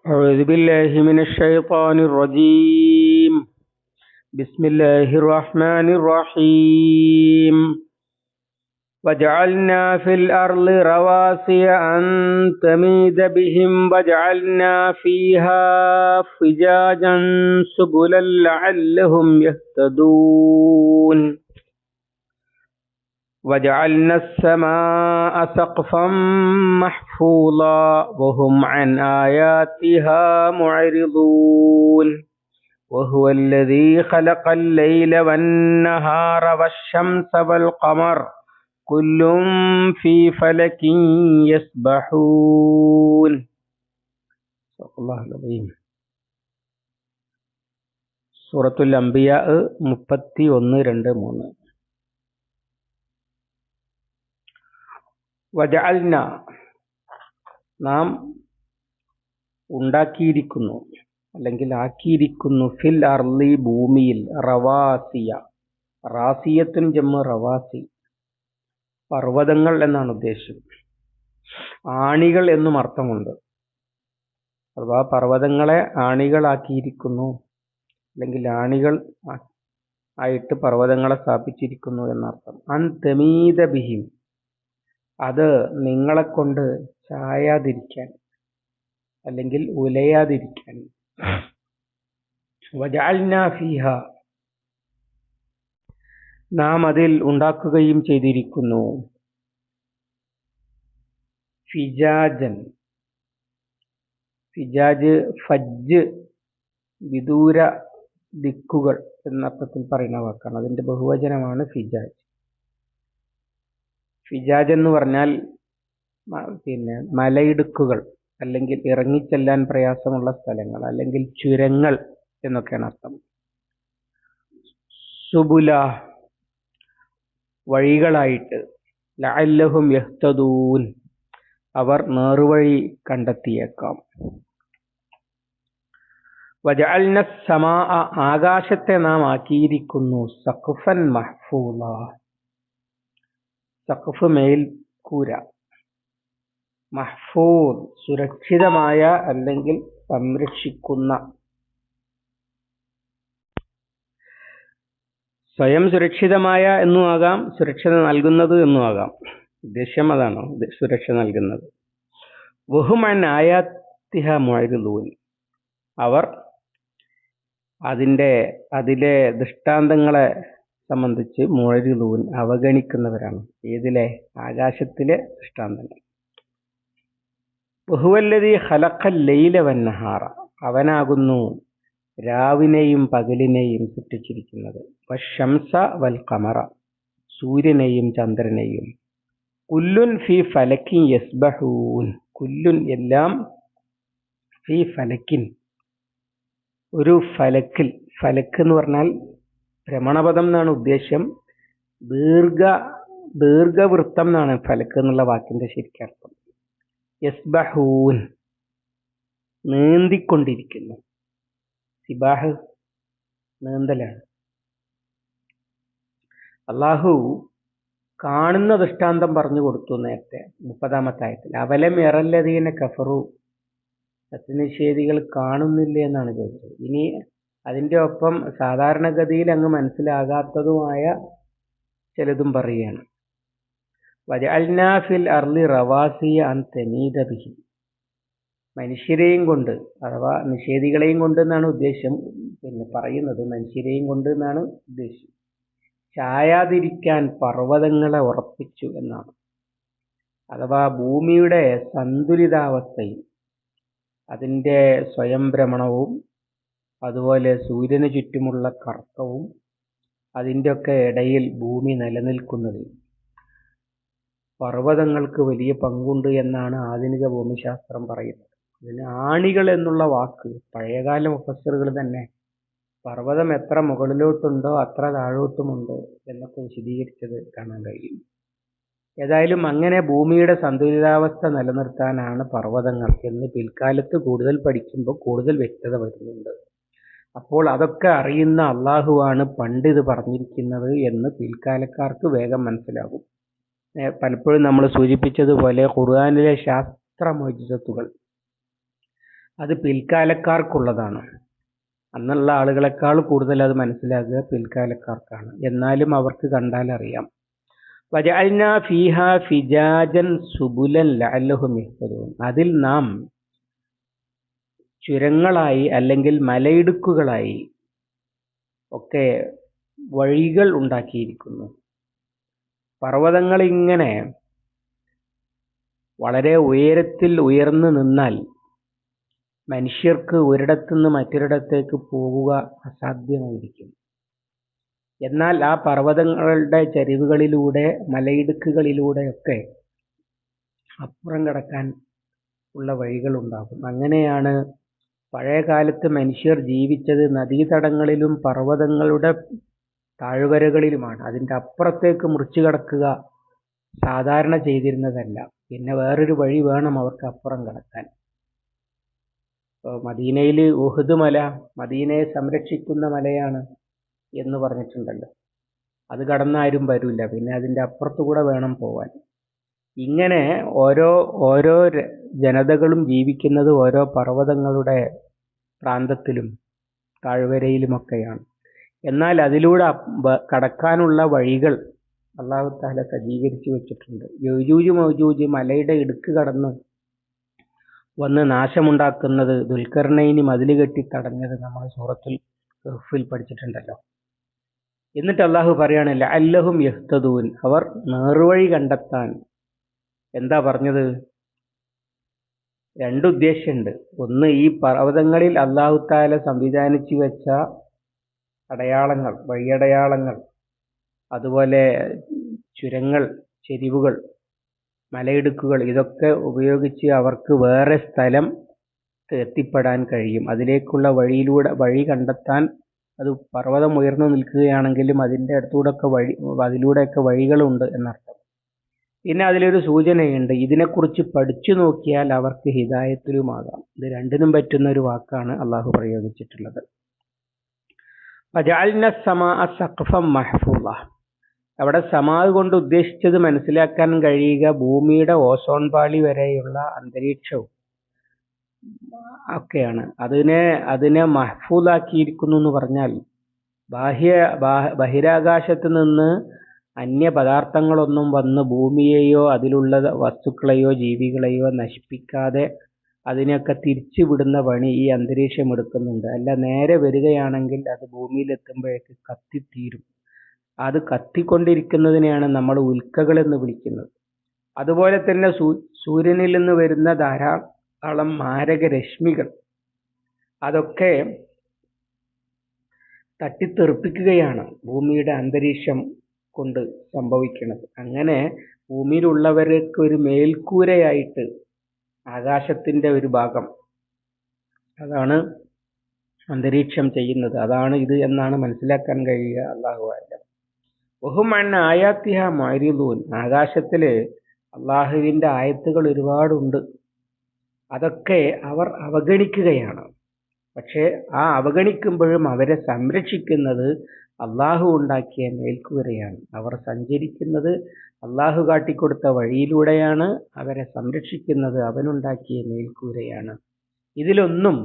أعوذ بالله من الشيطان الرجيم. بسم الله الرحمن الرحيم. وجعلنا في الأرض رواسي أن تميد بهم وجعلنا فيها فجاجا سبلا لعلهم يهتدون. وجعلنا السماء سقفا محفوظا وهم عن آياتها معرضون. وهو الذي خلق الليل والنهار والشمس والقمر كل في فلك يسبحون. صدق الله العظيم. സൂറത്തുൽ അംബിയാ 31-2-3. വജഅൽന, നാം ഉണ്ടാക്കിയിരിക്കുന്നു അല്ലെങ്കിൽ ആക്കിയിരിക്കുന്നു, ഫിൽ അർളി, ഭൂമിയിൽ, റവാസിയ, റാസിയത്തുൻ ജമ്മു റവാസി, പർവ്വതങ്ങൾ എന്നാണ് ഉദ്ദേശം. ആണികൾ എന്നും അർത്ഥമുണ്ട്. അഥവാ പർവ്വതങ്ങളെ ആണികളാക്കിയിരിക്കുന്നു, അല്ലെങ്കിൽ ആണികൾ ആയിട്ട് പർവ്വതങ്ങളെ സ്ഥാപിച്ചിരിക്കുന്നു എന്നർത്ഥം. അൻ തമീദ ബിഹിം, അത് നിങ്ങളെ കൊണ്ട് ചായാതിരിക്കാൻ അല്ലെങ്കിൽ ഉലയാതിരിക്കാൻ. വജഅൽനാ ഫീഹ, നാം അതിൽ ഉണ്ടാക്കുകയും ചെയ്തിരിക്കുന്നു. ഫിജാജൻ, ഫിജാജ് ഫജ്ജ്, വിദൂര ദിക്കുകൾ എന്നർത്ഥത്തിൽ പറയുന്ന വാക്കാണ്. അതിന്റെ ബഹുവചനമാണ് ഫിജാജ്. ഫിജാജ് എന്ന് പറഞ്ഞാൽ മലയിടുക്കുകൾ, അല്ലെങ്കിൽ ഇറങ്ങിച്ചെല്ലാൻ പ്രയാസമുള്ള സ്ഥലങ്ങൾ, അല്ലെങ്കിൽ ചുരങ്ങൾ എന്നൊക്കെയാണ് അർത്ഥം. സുബുല, വഴികളായിട്ട്. ലഅല്ലഹും യഹ്തദൂൻ, അവർ നേർവഴി കണ്ടെത്തിയേക്കാം. വജഅൽന സമാഅ, ആകാശത്തെ നാം ആക്കിയിരിക്കുന്നു, സഖ്ഫൻ മഹ്ഫൂള, സഖ്ഫ് മേൽക്കൂര, മഹ്ഫൂദ് സുരക്ഷിതമായ അല്ലെങ്കിൽ സംരക്ഷിക്കുന്ന, സ്വയം സുരക്ഷിതമായ എന്നും ആകാം, സുരക്ഷ നൽകുന്നത് എന്നും ആകാം. ഉദ്ദേശ്യം അതാണ്, സുരക്ഷ നൽകുന്നത്. വഹും അൻ ആയാത്തിഹ മുഅ്രിദൂൻ, അവർ അതിലെ ദൃഷ്ടാന്തങ്ങളെ സംബന്ധിച്ച് മുഅ്രിദൂൻ, അവഗണിക്കുന്നവരാണ്. ഏതിലെ? ആകാശത്തിലെ ദൃഷ്ടാന്തങ്ങൾ. വഹുവല്ലദീ ഖലഖൽ ലൈല വന്നഹാറ, അവനാകുന്നു രാവിനെയും പകലിനെയും സൃഷ്ടിച്ചിരിക്കുന്നത്. വശംസ വൽ ഖമറ, സൂര്യനെയും ചന്ദ്രനെയും. കുല്ലുൻ ഫീ ഫലക്കിൻ യസ്ബഹൂൻ, കുല്ലുൻ എല്ലാം, ഫീ ഫലക്കിൻ ഒരു ഫലക്കിൽ. ഫലക്ക് എന്ന് പറഞ്ഞാൽ ഭ്രമണപഥം എന്നാണ് ഉദ്ദേശ്യം. ദീർഘവൃത്തം എന്നാണ് ഫലക്ക് എന്നുള്ള വാക്കിന്റെ ശരിക്കർത്ഥം. യസ്ബഹൂൻ, നീന്തിക്കൊണ്ടിരിക്കുന്നു. സിബാഹ് നീന്തലാണ്. അള്ളാഹു കാണുന്ന ദൃഷ്ടാന്തം പറഞ്ഞു കൊടുത്തു നേരത്തെ 30-ാമത്തെ ആയത്തിൽ. അവലം യറല്ലദീന കഫറു, സത്യനിഷേധികൾ കാണുന്നില്ല എന്നാണ് ചോദിച്ചത്. ഇനി അതിൻ്റെ ഒപ്പം സാധാരണഗതിയിൽ അങ്ങ് മനസ്സിലാകാത്തതുമായ ചിലതും പറയുകയാണ്. വജഅൽനാ ഫിൽ അർളി റവാസിയ അൻ തമീദ ബിഹിം, മനുഷ്യരെയും കൊണ്ട്, അഥവാ നിഷേധികളെയും കൊണ്ട് എന്നാണ് ഉദ്ദേശം. പറയുന്നത് മനുഷ്യരെയും കൊണ്ട് എന്നാണ് ഉദ്ദേശം. ചായാതിരിക്കാൻ പർവ്വതങ്ങളെ ഉറപ്പിച്ചു എന്നാണ്. അഥവാ ഭൂമിയുടെ സന്തുലിതാവസ്ഥയിൽ, അതിൻ്റെ സ്വയം ഭ്രമണവും അതുപോലെ സൂര്യന് ചുറ്റുമുള്ള കറക്കവും അതിൻ്റെ ഒക്കെ ഇടയിൽ ഭൂമി നിലനിൽക്കുന്നതിൽ പർവ്വതങ്ങൾക്ക് വലിയ പങ്കുണ്ട് എന്നാണ് ആധുനിക ഭൂമിശാസ്ത്രം പറയുന്നത്. ഇതിന് ആണികൾ എന്നുള്ള വാക്ക് പഴയകാല മുഫസ്സിറുകൾ തന്നെ പർവ്വതം എത്ര മുകളിലോട്ടുണ്ടോ അത്ര താഴോട്ടുമുണ്ട് എന്നൊക്കെ വിശദീകരിച്ചത് കാണാൻ കഴിയും. ഏതായാലും അങ്ങനെ ഭൂമിയുടെ സന്തുലിതാവസ്ഥ നിലനിർത്താനാണ് പർവ്വതങ്ങൾ എന്ന് പിൽക്കാലത്ത് കൂടുതൽ പഠിക്കുമ്പോൾ കൂടുതൽ വ്യക്തത വരുന്നുണ്ട്. അപ്പോൾ അതൊക്കെ അറിയുന്ന അള്ളാഹുവാണ് പണ്ട് ഇത് പറഞ്ഞിരിക്കുന്നത് എന്ന് പിൽക്കാലക്കാർക്ക് വേഗം മനസ്സിലാകും. പലപ്പോഴും നമ്മൾ സൂചിപ്പിച്ചതുപോലെ ഖുർആനിലെ ശാസ്ത്ര മോചിതത്തുകൾ അത് പിൽക്കാലക്കാർക്കുള്ളതാണ്. അന്നുള്ള ആളുകളെക്കാൾ കൂടുതൽ അത് മനസ്സിലാക്കുക പിൽക്കാലക്കാർക്കാണ്. എന്നാലും അവർക്ക് കണ്ടാൽ അറിയാം. വജഅൽനാ ഫീഹാ ഫിജാജൻ സുബുലൻ ലഅല്ലഹും യഹ്തദൂൻ. അതിൽ നാം ചുരങ്ങളായി അല്ലെങ്കിൽ മലയിടുക്കുകളായി ഒക്കെ വഴികൾ ഉണ്ടാക്കിയിരിക്കുന്നു. പർവ്വതങ്ങൾ ഇങ്ങനെ വളരെ ഉയരത്തിൽ ഉയർന്നു നിന്നാൽ മനുഷ്യർക്ക് ഒരിടത്തുനിന്ന് മറ്റൊരിടത്തേക്ക് പോവുക അസാധ്യമായിരിക്കും. എന്നാൽ ആ പർവ്വതങ്ങളുടെ ചരിവുകളിലൂടെ മലയിടുക്കുകളിലൂടെയൊക്കെ അപ്പുറം കടക്കാൻ ഉള്ള വഴികൾ ഉണ്ടാകും. അങ്ങനെയാണ് പഴയ കാലത്ത് മനുഷ്യർ ജീവിച്ചത്. നദീതടങ്ങളിലും പർവ്വതങ്ങളുടെ താഴ്വരകളിലുമാണ്. അതിൻ്റെ അപ്പുറത്തേക്ക് മുറിച്ചു കടക്കുക സാധാരണ ചെയ്തിരുന്നതല്ല. പിന്നെ വേറൊരു വഴി വേണം അവർക്ക് അപ്പുറം കടക്കാൻ. മദീനയിൽ ഉഹുദ് മല മദീനയെ സംരക്ഷിക്കുന്ന മലയാണ് എന്ന് പറഞ്ഞിട്ടുണ്ടല്ലോ. അത് കടന്നാരും വരില്ല. പിന്നെ അതിൻ്റെ അപ്പുറത്തുകൂടെ വേണം പോവാൻ. ഇങ്ങനെ ഓരോ ജനതകളും ജീവിക്കുന്നത് ഓരോ പർവ്വതങ്ങളുടെ പ്രാന്തത്തിലും താഴ്വരയിലുമൊക്കെയാണ്. എന്നാൽ അതിലൂടെ കടക്കാനുള്ള വഴികൾ അല്ലാഹു തആല സജ്ജീകരിച്ചു വെച്ചിട്ടുണ്ട്. യജൂജ് മൗജൂജ് മലയുടെ ഇടുക്ക് കടന്ന് വന്ന് നാശമുണ്ടാക്കുന്നത് ദുൽഖർനൈനി മതിൽ കെട്ടി തടഞ്ഞത് നമ്മൾ സൂറത്തുൽ കഹ്ഫിൽ പഠിച്ചിട്ടുണ്ടല്ലോ. എന്നിട്ട് അള്ളാഹു പറയാണ് ലഅല്ലഹും യഹ്തദൂൻ, അവർ നേർവഴി കണ്ടെത്താൻ. എന്താ പറഞ്ഞത്? രണ്ടുദ്ദേശമുണ്ട്. ഒന്ന്, ഈ പർവ്വതങ്ങളിൽ അള്ളാഹു തആല സംവിധാനിച്ചു വെച്ച അടയാളങ്ങൾ, വഴിയടയാളങ്ങൾ, അതുപോലെ ചുരങ്ങൾ, ചെരിവുകൾ, മലയിടുക്കുകൾ, ഇതൊക്കെ ഉപയോഗിച്ച് അവർക്ക് വേറെ സ്ഥലം എത്തിപ്പെടാൻ കഴിയും. അതിലേക്കുള്ള വഴി കണ്ടെത്താൻ. അത് പർവ്വതം ഉയർന്നു നിൽക്കുകയാണെങ്കിലും അതിൻ്റെ അടുത്തൂടെയൊക്കെ അതിലൂടെയൊക്കെ വഴികളുണ്ട് എന്നർത്ഥം. പിന്നെ അതിലൊരു സൂചനയുണ്ട്, ഇതിനെക്കുറിച്ച് പഠിച്ചു നോക്കിയാൽ അവർക്ക് ഹിദായത്തിലുമാകാം. ഇത് രണ്ടിനും പറ്റുന്ന ഒരു വാക്കാണ് അള്ളാഹു പ്രയോഗിച്ചിട്ടുള്ളത്. വജഅൽന സമാഅ സഖഫൻ മഹ്ഫൂള. അവിടെ സമാ കൊണ്ട് ഉദ്ദേശിച്ചത് മനസ്സിലാക്കാൻ കഴിയുക ഭൂമിയുടെ ഓസോൺ പാളി വരെയുള്ള അന്തരീക്ഷവും ഒക്കെയാണ്. അതിനെ മഹ്ഫൂളാക്കിയിരിക്കുന്നു എന്ന് പറഞ്ഞാൽ ബഹിരാകാശത്ത് നിന്ന് അന്യ പദാർത്ഥങ്ങളൊന്നും വന്ന് ഭൂമിയെയോ അതിലുള്ള വസ്തുക്കളെയോ ജീവികളെയോ നശിപ്പിക്കാതെ അതിനെയൊക്കെ തിരിച്ചു വിടുന്ന പണി ഈ അന്തരീക്ഷം എടുക്കുന്നുണ്ട്. അല്ല, നേരെ വരികയാണെങ്കിൽ അത് ഭൂമിയിലെത്തുമ്പോഴേക്ക് കത്തിത്തീരും. അത് കത്തിക്കൊണ്ടിരിക്കുന്നതിനെയാണ് നമ്മൾ ഉൽക്കകൾ എന്ന് വിളിക്കുന്നത്. അതുപോലെ തന്നെ സൂര്യനിൽ നിന്ന് വരുന്ന ധാരാളം മാരക രശ്മികൾ അതൊക്കെ തട്ടിത്തെറിപ്പിക്കുകയാണ് ഭൂമിയുടെ അന്തരീക്ഷം കൊണ്ട് സംഭവിക്കുന്നത്. അങ്ങനെ ഭൂമിയിലുള്ളവർക്ക് ഒരു മേൽക്കൂരയായിട്ട് ആകാശത്തിന്റെ ഒരു ഭാഗം, അതാണ് അന്തരീക്ഷം ചെയ്യുന്നത്. അതാണ് ഇത് എന്നാണ് മനസ്സിലാക്കാൻ കഴിയുക. അല്ലാഹു അഅലം. വഹും അൻ ആയാത്തിഹ മുഅ്രിദൂൻ. ആകാശത്തില് അള്ളാഹുവിന്റെ ആയത്തുകൾ ഒരുപാടുണ്ട്. അതൊക്കെ അവർ അവഗണിക്കുകയാണ്. പക്ഷെ ആ അവഗണിക്കുമ്പോഴും അവരെ സംരക്ഷിക്കുന്നത് അള്ളാഹു ഉണ്ടാക്കിയ മേൽക്കൂരയാണ്. അവർ സഞ്ചരിക്കുന്നത് അള്ളാഹു കാട്ടിക്കൊടുത്ത വഴിയിലൂടെയാണ്. അവരെ സംരക്ഷിക്കുന്നത് അവനുണ്ടാക്കിയ മേൽക്കൂരയാണ്. ഇതിലൊന്നും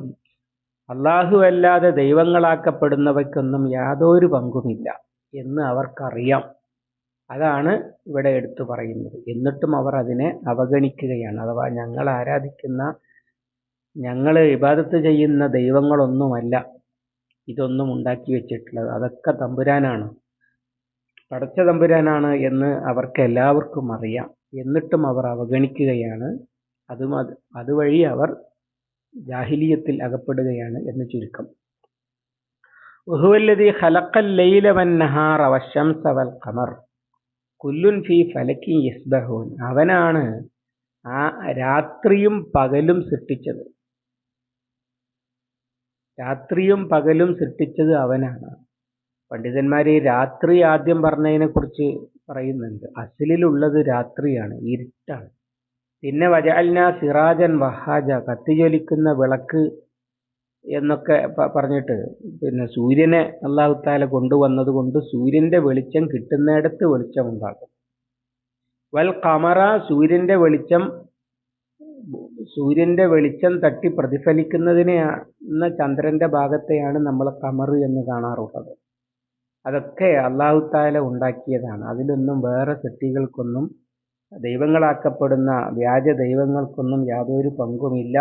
അള്ളാഹു അല്ലാതെ ദൈവങ്ങളാക്കപ്പെടുന്നവയ്ക്കൊന്നും യാതൊരു പങ്കുമില്ല എന്ന് അവർക്കറിയാം. അതാണ് ഇവിടെ എടുത്തു പറയുന്നത്. എന്നിട്ടും അവർ അതിനെ അവഗണിക്കുകയാണ്. അഥവാ ഞങ്ങൾ ഇബാദത്ത് ചെയ്യുന്ന ദൈവങ്ങളൊന്നുമല്ല ഇതൊന്നും ഉണ്ടാക്കി വെച്ചിട്ടുള്ളത്, അതൊക്കെ തമ്പുരാനാണ്, പടച്ച തമ്പുരാനാണ് എന്ന് അവർക്ക് എല്ലാവർക്കും അറിയാം. എന്നിട്ടും അവർ അവഗണിക്കുകയാണ്. അതുവഴി അവർ ജാഹിലിയത്തിൽ അകപ്പെടുകയാണ് എന്ന് ചുരുക്കം. വഹുവല്ലദീ ഖലഖൽ ലൈല വന്നഹാറ വശംസ വൽ ഖമർ കുല്ലുൻ ഫീ ഫലകിൻ യസ്ബഹൂൻ. അവനാണ് ആ രാത്രിയും പകലും സൃഷ്ടിച്ചത്. രാത്രിയും പകലും സൃഷ്ടിച്ചത് അവനാണ്. പണ്ഡിതന്മാർ ഈ രാത്രി ആദ്യം പറഞ്ഞതിനെ കുറിച്ച് പറയുന്നുണ്ട്. അസ്ലിലുള്ളത് രാത്രിയാണ്, ഇരുട്ടാണ്. പിന്നെ വജഅൽനാ സിറാജൻ വഹാജ, കത്തിജ്വലിക്കുന്ന വിളക്ക് എന്നൊക്കെ പറഞ്ഞിട്ട് പിന്നെ സൂര്യനെ അല്ലാഹു തആല കൊണ്ടുവന്നത് കൊണ്ട് സൂര്യന്റെ വെളിച്ചം കിട്ടുന്നിടത്ത് വെളിച്ചം ഉണ്ടാകും. വൽ ഖമറ, സൂര്യന്റെ വെളിച്ചം സൂര്യന്റെ വെളിച്ചം തട്ടി പ്രതിഫലിക്കുന്നതിനെ ചന്ദ്രന്റെ ഭാഗത്തെയാണ് നമ്മൾ ഖമർ എന്ന് കാണാറുള്ളത്. അതൊക്കെ അല്ലാഹു തആല ഉണ്ടാക്കിയതാണ്. അതിലൊന്നും വേറെ സൃഷ്ടികൾക്കൊന്നും, ദൈവങ്ങളാക്കപ്പെടുന്ന വ്യാജ ദൈവങ്ങൾക്കൊന്നും യാതൊരു പങ്കുമില്ല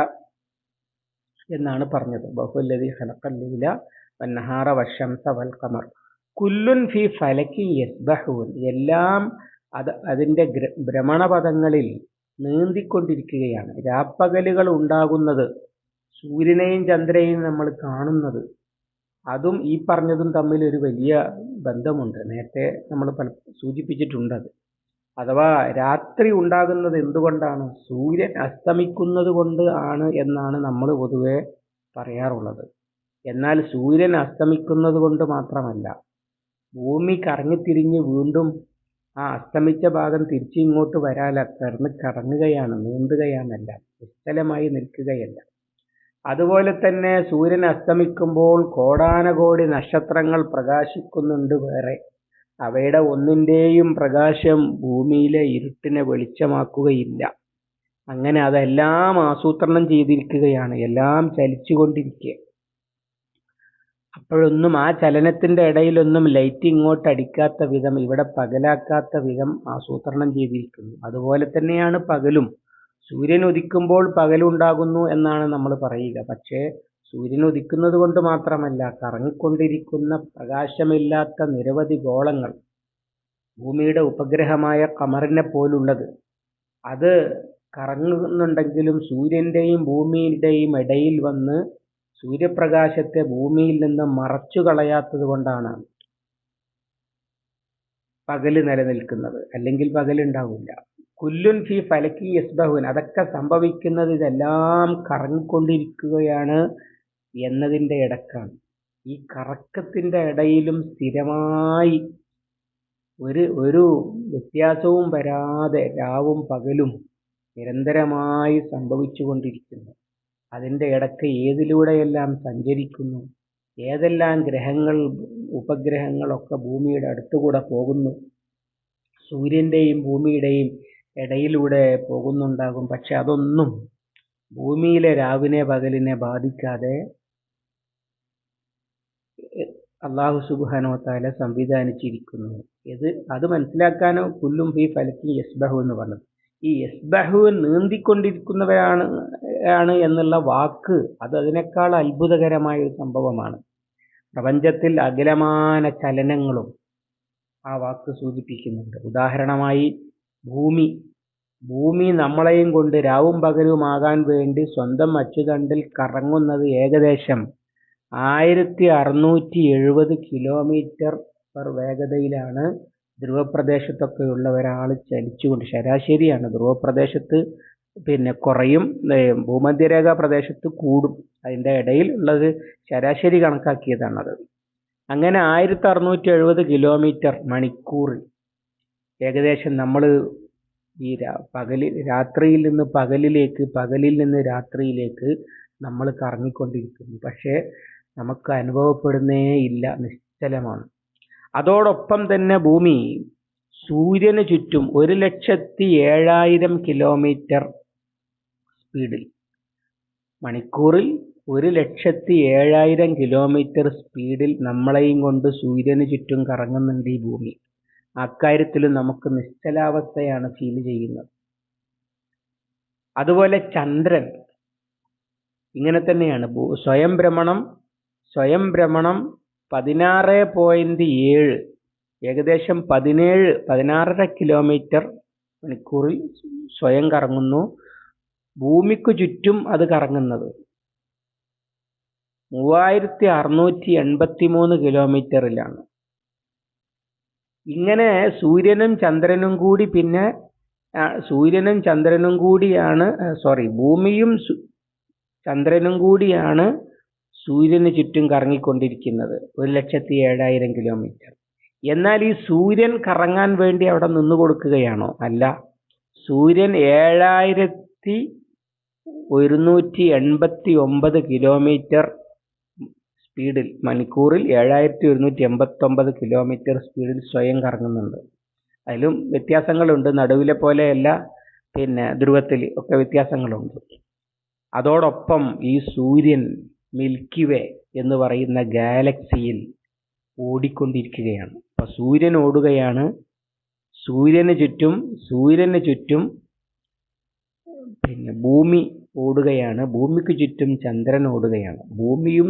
എന്നാണ് പറഞ്ഞത്. ബഹുല്ലദീ ഖലഖൽ ലൈല വന്നഹാറ വശംസ വൽ ഖമർ കുല്ലുൻ ഫീ ഫലകിൻ യസ്ബഹൂൻ. എല്ലാം അതിന്റെ ഭ്രമണപഥങ്ങളിൽ നീന്തിക്കൊണ്ടിരിക്കുകയാണ്. രാപ്പകലുകൾ ഉണ്ടാകുന്നത്, സൂര്യനെയും ചന്ദ്രനെയും നമ്മൾ കാണുന്നത്, അതും ഈ പറഞ്ഞതും തമ്മിൽ ഒരു വലിയ ബന്ധമുണ്ട്. നേരത്തെ നമ്മൾ സൂചിപ്പിച്ചിട്ടുണ്ട് അത്. അഥവാ രാത്രി ഉണ്ടാകുന്നത് എന്തുകൊണ്ടാണ്? സൂര്യൻ അസ്തമിക്കുന്നത് കൊണ്ട് ആണ് എന്നാണ് നമ്മൾ പൊതുവെ പറയാറുള്ളത്. എന്നാൽ സൂര്യൻ അസ്തമിക്കുന്നത് കൊണ്ട് മാത്രമല്ല, ഭൂമി കറങ്ങിത്തിരിഞ്ഞ് വീണ്ടും ആ അസ്തമിച്ച ഭാഗം തിരിച്ച് ഇങ്ങോട്ട് വരാല, കറങ്ങുകയാണ്, നീന്തുകയാണല്ല, നിശ്ചലമായി നിൽക്കുകയല്ല. അതുപോലെ തന്നെ സൂര്യൻ അസ്തമിക്കുമ്പോൾ കോടാനകോടി നക്ഷത്രങ്ങൾ പ്രകാശിക്കുന്നുണ്ട് വേറെ. അവയുടെ ഒന്നിൻ്റെയും പ്രകാശം ഭൂമിയിലെ ഇരുട്ടിനെ വെളിച്ചമാക്കുകയില്ല. അങ്ങനെ അതെല്ലാം ആസൂത്രണം ചെയ്തിരിക്കുകയാണ്, എല്ലാം ചലിച്ചുകൊണ്ടിരിക്കുക. അപ്പോഴൊന്നും ആ ചലനത്തിന്റെ ഇടയിലൊന്നും ലൈറ്റ് ഇങ്ങോട്ട് അടിക്കാത്ത വിധം, ഇവിടെ പകലാക്കാത്ത വിധം ആസൂത്രണം ചെയ്തിരിക്കുന്നു. അതുപോലെ തന്നെയാണ് പകലും. സൂര്യൻ ഉദിക്കുമ്പോൾ പകലുണ്ടാകുന്നു എന്നാണ് നമ്മൾ പറയുക. പക്ഷേ സൂര്യൻ ഉദിക്കുന്നത് കൊണ്ട് മാത്രമല്ല, കറങ്ങിക്കൊണ്ടിരിക്കുന്ന പ്രകാശമില്ലാത്ത നിരവധി ഗോളങ്ങൾ, ഭൂമിയുടെ ഉപഗ്രഹമായ ഖമറിനെ പോലുള്ളത്, അത് കറങ്ങുന്നുണ്ടെങ്കിലും സൂര്യന്റെയും ഭൂമിയുടെയും ഇടയിൽ വന്ന് സൂര്യപ്രകാശത്തെ ഭൂമിയിൽ നിന്ന് മറച്ചു കളയാത്തത് കൊണ്ടാണ് പകല് നിലനിൽക്കുന്നത്. അല്ലെങ്കിൽ പകലുണ്ടാവില്ല. കുല്ലുൻ ഫി ഫലക്കി യസ്ബഹൂൻ. അതൊക്കെ സംഭവിക്കുന്നത് ഇതെല്ലാം കറങ്ങിക്കൊണ്ടിരിക്കുകയാണ് എന്നതിൻ്റെ ഇടക്കാണ്. ഈ കറക്കത്തിന്റെ ഇടയിലും സ്ഥിരമായി ഒരു വ്യത്യാസവും വരാതെ രാവും പകലും നിരന്തരമായി സംഭവിച്ചു കൊണ്ടിരിക്കുന്നു. അതിൻ്റെ ഇടയ്ക്ക് ഏതിലൂടെയെല്ലാം സഞ്ചരിക്കുന്നു, ഏതെല്ലാം ഗ്രഹങ്ങൾ, ഉപഗ്രഹങ്ങളൊക്കെ ഭൂമിയുടെ അടുത്തുകൂടെ പോകുന്നു, സൂര്യന്റെയും ഭൂമിയുടെയും ഇടയിലൂടെ പോകുന്നുണ്ടാകും. പക്ഷെ അതൊന്നും ഭൂമിയിലെ രാവിനെ പകലിനെ ബാധിക്കാതെ അല്ലാഹു സുബ്ഹാനഹു വ തആല സംവിധാനിച്ചിരിക്കുന്നു. അത് മനസ്സിലാക്കാനോ കുല്ലും ഫീ ഫലക്കി യസ്ബഹു എന്ന് പറഞ്ഞത്. ഈ യസ്ബഹു നീന്തിക്കൊണ്ടിരിക്കുന്നവരാണ് എന്നുള്ള വാക്ക് അത് അതിനേക്കാൾ അത്ഭുതകരമായ ഒരു സംഭവമാണ്. പ്രപഞ്ചത്തിൽ അഖിലമാന ചലനങ്ങളും ആ വാക്ക് സൂചിപ്പിക്കുന്നുണ്ട്. ഉദാഹരണമായി ഭൂമി നമ്മളെയും കൊണ്ട് രാവും പകലുമാകാൻ വേണ്ടി സ്വന്തം അച്ചുതണ്ടിൽ കറങ്ങുന്നത് ഏകദേശം 1670 കിലോമീറ്റർ പെർ വേഗതയിലാണ്. ധ്രുവപ്രദേശത്തൊക്കെയുള്ള ഒരാൾ ചലിച്ചുകൊണ്ട്, ശരാശരിയാണ്, ധ്രുവപ്രദേശത്ത് കുറയും, ഭൂമധ്യരേഖ പ്രദേശത്ത് കൂടും, അതിൻ്റെ ഇടയിൽ ഉള്ളത് ശരാശരി കണക്കാക്കിയതാണത്. അങ്ങനെ 1670 കിലോമീറ്റർ മണിക്കൂറിൽ ഏകദേശം നമ്മൾ ഈ രാത്രിയിൽ നിന്ന് പകലിലേക്ക്, പകലിൽ നിന്ന് രാത്രിയിലേക്ക് നമ്മൾ കറങ്ങിക്കൊണ്ടിരിക്കുന്നു. പക്ഷേ നമുക്ക് അനുഭവപ്പെടുന്നേ ഇല്ല, നിശ്ചലമാണ്. അതോടൊപ്പം തന്നെ ഭൂമി സൂര്യന് ചുറ്റും 1,07,000 കിലോമീറ്റർ സ്പീഡിൽ, മണിക്കൂറിൽ 1,07,000 കിലോമീറ്റർ സ്പീഡിൽ നമ്മളെയും കൊണ്ട് സൂര്യന് ചുറ്റും കറങ്ങുന്നുണ്ട് ഈ ഭൂമി. അക്കാര്യത്തിലും നമുക്ക് നിശ്ചലാവസ്ഥയാണ് ഫീൽ ചെയ്യുന്നത്. അതുപോലെ ചന്ദ്രൻ ഇങ്ങനെ തന്നെയാണ്. സ്വയം ഭ്രമണം 16.7, ഏകദേശം 16.5 കിലോമീറ്റർ മണിക്കൂറിൽ സ്വയം കറങ്ങുന്നു. ഭൂമിക്ക് ചുറ്റും അത് കറങ്ങുന്നത് 3683 കിലോമീറ്ററിലാണ്. ഇങ്ങനെ ഭൂമിയും ചന്ദ്രനും കൂടിയാണ് സൂര്യന് ചുറ്റും കറങ്ങിക്കൊണ്ടിരിക്കുന്നത് 1,07,000 കിലോമീറ്റർ. എന്നാൽ ഈ സൂര്യൻ കറങ്ങാൻ വേണ്ടി അവിടെ നിന്നു കൊടുക്കുകയാണോ? അല്ല. സൂര്യൻ 7,189 കിലോമീറ്റർ സ്പീഡിൽ, മണിക്കൂറിൽ 7,189 കിലോമീറ്റർ സ്പീഡിൽ സ്വയം കറങ്ങുന്നുണ്ട്. അതിലും വ്യത്യാസങ്ങളുണ്ട്. നടുവിലെ പോലെയല്ല, ധ്രുവത്തിൽ ഒക്കെ വ്യത്യാസങ്ങളുണ്ട്. അതോടൊപ്പം ഈ സൂര്യൻ മിൽക്കി വേ എന്ന് പറയുന്ന ഗാലക്സിയിൽ ഓടിക്കൊണ്ടിരിക്കുകയാണ്. അപ്പൊ സൂര്യൻ ഓടുകയാണ്, സൂര്യന് ചുറ്റും ഭൂമി ഓടുകയാണ്, ഭൂമിക്ക് ചുറ്റും ചന്ദ്രൻ ഓടുകയാണ്. ഭൂമിയും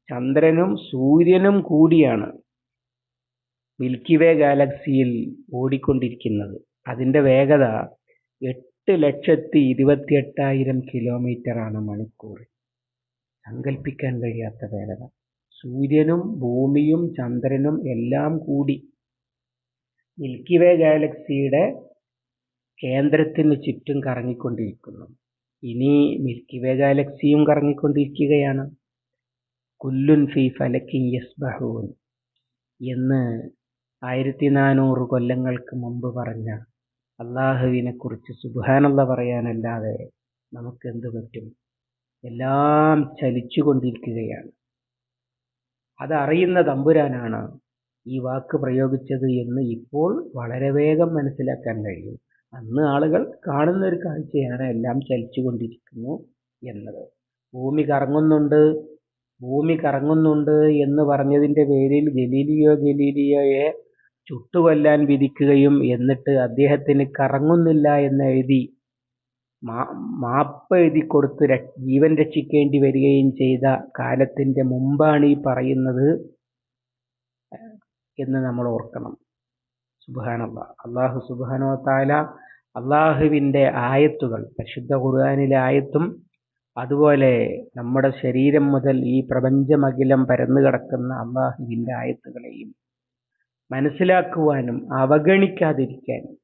ചന്ദ്രനും സൂര്യനും കൂടിയാണ് മിൽക്കി വേ ഗാലക്സിയിൽ ഓടിക്കൊണ്ടിരിക്കുന്നത്. അതിന്റെ വേഗത 8,28,000 കിലോമീറ്റർ ആണ് മണിക്കൂറിൽ. സങ്കല്പിക്കാൻ കഴിയാത്ത വേഗത. സൂര്യനും ഭൂമിയും ചന്ദ്രനും എല്ലാം കൂടി മിൽക്കി വേ ഗാലക്സിയുടെ കേന്ദ്രത്തിന് ചുറ്റും കറങ്ങിക്കൊണ്ടിരിക്കുന്നു. ഇനി മിൽക്കി വേ ഗാലക്സിയും കറങ്ങിക്കൊണ്ടിരിക്കുകയാണ്. കുല്ലുൻ ഫീ ഫലക്കിൻ യസ്ബഹൂൻ എന്ന് 1400 കൊല്ലങ്ങൾക്ക് മുമ്പ് പറഞ്ഞ അള്ളാഹുവിനെ കുറിച്ച് സുബ്ഹാനല്ലാഹ് പറയാനല്ലാതെ നമുക്ക് എന്ത് പറ്റും? എല്ലാം ചലിച്ചുകൊണ്ടിരിക്കുകയാണ്. അതറിയുന്ന തമ്പുരാനാണ് ഈ വാക്ക് പ്രയോഗിച്ചത് എന്ന് ഇപ്പോൾ വളരെ വേഗം മനസ്സിലാക്കാൻ കഴിയും. അന്ന് ആളുകൾ കാണുന്ന ഒരു കാഴ്ചയാണ് എല്ലാം ചലിച്ചുകൊണ്ടിരിക്കുന്നു എന്നത്. ഭൂമി കറങ്ങുന്നുണ്ട് എന്ന് പറഞ്ഞതിന്റെ പേരിൽ ഗലീലിയോയെ ചുട്ടുകൊല്ലാൻ വിധിക്കുകയും എന്നിട്ട് അദ്ദേഹത്തിന് കറങ്ങുന്നില്ല എന്ന് എഴുതി മാപ്പ് എഴുതി കൊടുത്ത് ജീവൻ രക്ഷിക്കേണ്ടി വരികയും ചെയ്ത കാലത്തിന്റെ മുമ്പാണ് ഈ പറയുന്നത് എന്ന് നമ്മൾ ഓർക്കണം. സുബ്ഹാനല്ലാഹ്. അല്ലാഹു സുബ്ഹാനഹു വ തആല അള്ളാഹുവിന്റെ ആയത്തുകൾ, പരിശുദ്ധ ഖുർആനിലെ ആയത്തും അതുപോലെ നമ്മുടെ ശരീരം മുതൽ ഈ പ്രപഞ്ചമഖിലം പരന്നു കിടക്കുന്ന അള്ളാഹുവിന്റെ ആയത്തുകളെയും മനസ്സിലാക്കുവാനും അവഗണിക്കാതിരിക്കാനും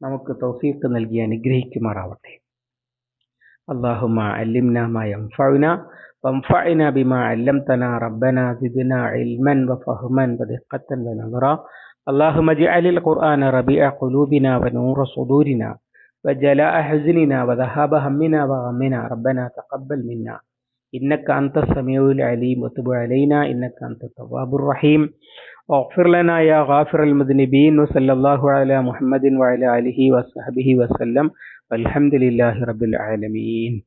നമുക്ക് തൗഫീഖ് നൽകി അനുഗ്രഹിക്കുമാറാവട്ടെ. اللهم علمنا ما ينفعنا وانفعنا بما علمتنا ربنا زدنا علما وفهما ودقة ونظرا اللهم اجعل القرآن ربيع قلوبنا ونور صدورنا وجلاء حزننا وذهاب همنا وغمنا ربنا تقبل منا إنك أنت السميع العليم وتب علينا إنك أنت التواب الرحيم واغفر لنا يا غافر المذنبين وصلى الله على محمد وعلى آله وصحبه وسلم والحمد لله رب العالمين.